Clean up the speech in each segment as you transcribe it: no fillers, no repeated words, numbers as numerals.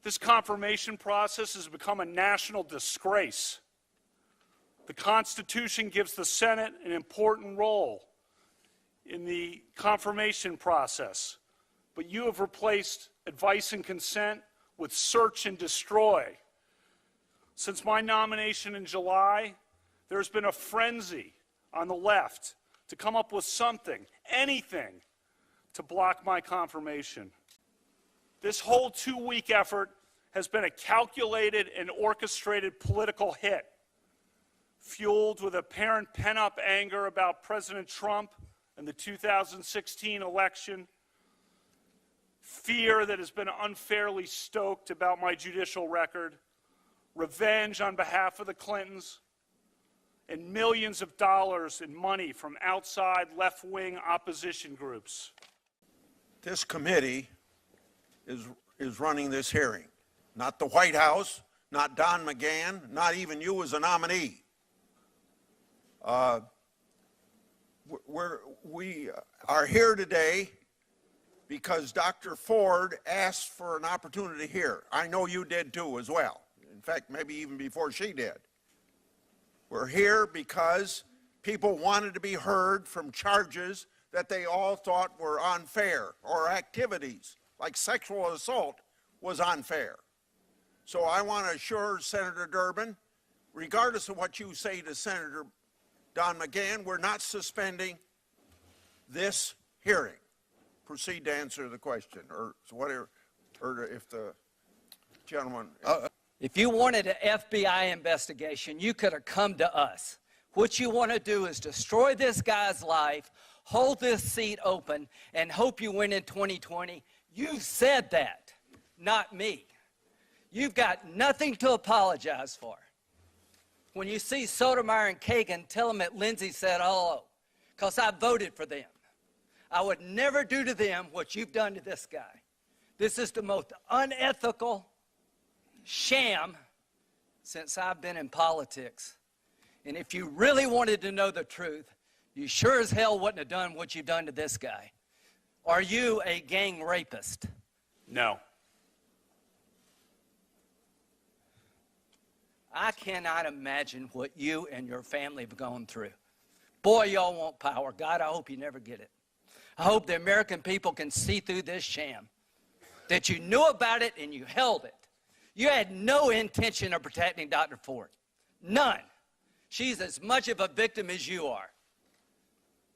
This confirmation process has become a national disgrace. The Constitution gives the Senate an important role in the confirmation process, but you have replaced advice and consent with search and destroy. Since my nomination in July, there's been a frenzy on the left to come up with something, anything, to block my confirmation. This whole 2-week effort has been a calculated and orchestrated political hit, fueled with apparent pent-up anger about President Trump and the 2016 election, fear that has been unfairly stoked about my judicial record, revenge on behalf of the Clintons, and millions of dollars in money from outside left-wing opposition groups. This committee is running this hearing, not the White House, not Don McGahn, not even you as a nominee. We are here today because Dr. Ford asked for an opportunity here. I know you did too as well. In fact, maybe even before she did. We're here because people wanted to be heard from charges that they all thought were unfair, or activities like sexual assault was unfair. So I want to assure Senator Durbin, regardless of what you say to Senator Don McGahn, we're not suspending this hearing. Proceed to answer the question, or whatever, or if the gentleman... If you wanted an FBI investigation, you could have come to us. What you want to do is destroy this guy's life, hold this seat open, and hope you win in 2020. You've said that, not me. You've got nothing to apologize for. When you see Sotomayor and Kagan, tell them that Lindsay said hello, because I voted for them. I would never do to them what you've done to this guy. This is the most unethical sham since I've been in politics. And if you really wanted to know the truth, you sure as hell wouldn't have done what you've done to this guy. Are you a gang rapist? No. I cannot imagine what you and your family have gone through. Boy, y'all want power. God, I hope you never get it. I hope the American people can see through this sham, that you knew about it and you held it. You had no intention of protecting Dr. Ford. None. She's as much of a victim as you are.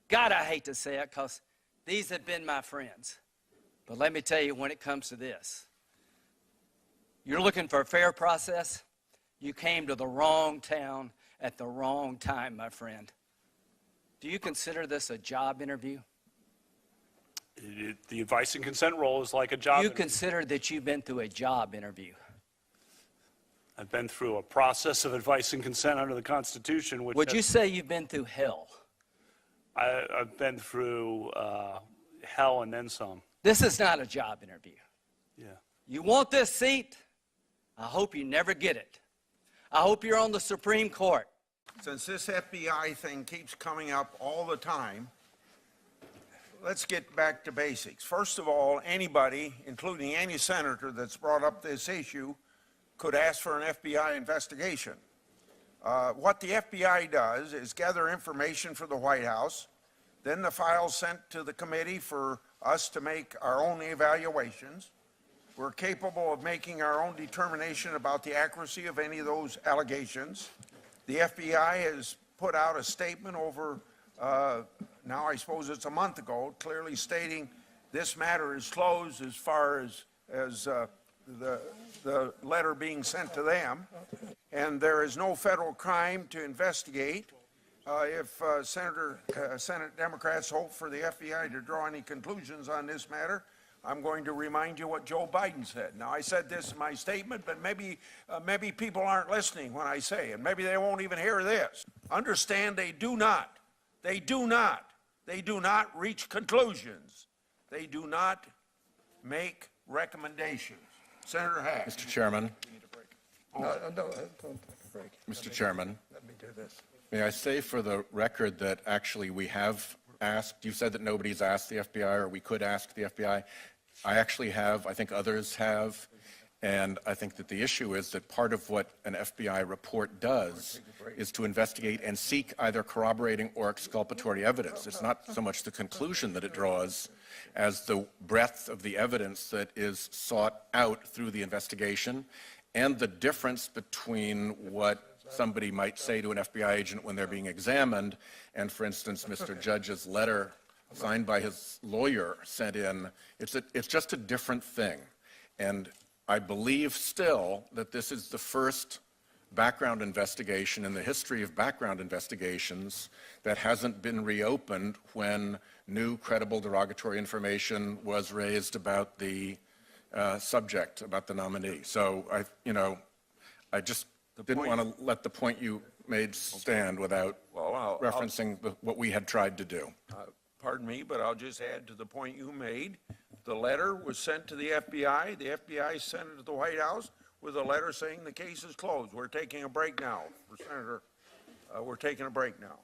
God, I hate to say it, because these have been my friends. But let me tell you, when it comes to this, you're looking for a fair process. You came to the wrong town at the wrong time, my friend. Do you consider this a job interview? The advice and consent role is like a job interview. You consider that you've been through a job interview? I've been through a process of advice and consent under the Constitution. Which Would you say you've been through hell? I've been through hell and then some. This is not a job interview. Yeah. You want this seat? I hope you never get it. I hope you're on the Supreme Court. Since this FBI thing keeps coming up all the time, let's get back to basics. First of all, anybody, including any senator that's brought up this issue, could ask for an FBI investigation. What the FBI does is gather information for the White House, then the file's sent to the committee for us to make our own evaluations. We're capable of making our own determination about the accuracy of any of those allegations. The FBI has put out a statement over, now I suppose it's a month ago, clearly stating this matter is closed as far as the letter being sent to them, and there is no federal crime to investigate. If Senate Democrats hope for the FBI to draw any conclusions on this matter, I'm going to remind you what Joe Biden said. Now, I said this in my statement, but maybe people aren't listening when I say it. Maybe they won't even hear this. Understand, they do not reach conclusions. They do not make recommendations. Senator Hack. Mr. Chairman. Break. Mr. Chairman. Let me do this. May I say for the record that actually we have asked, you said that nobody's asked the FBI or we could ask the FBI. I actually have, I think others have, And I think that the issue is that part of what an FBI report does is to investigate and seek either corroborating or exculpatory evidence. It's not so much the conclusion that it draws as the breadth of the evidence that is sought out through the investigation, and the difference between what somebody might say to an FBI agent when they're being examined and, for instance, Mr. Judge's letter signed by his lawyer sent in. It's just a different thing. And I believe still that this is the first background investigation in the history of background investigations that hasn't been reopened when new credible derogatory information was raised about the subject, about the nominee. So I just didn't want to let the point you made stand without referencing what we had tried to do. Pardon me, but I'll just add to the point you made. The letter was sent to the FBI. The FBI sent it to the White House with a letter saying the case is closed. We're taking a break now. Senator, we're taking a break now.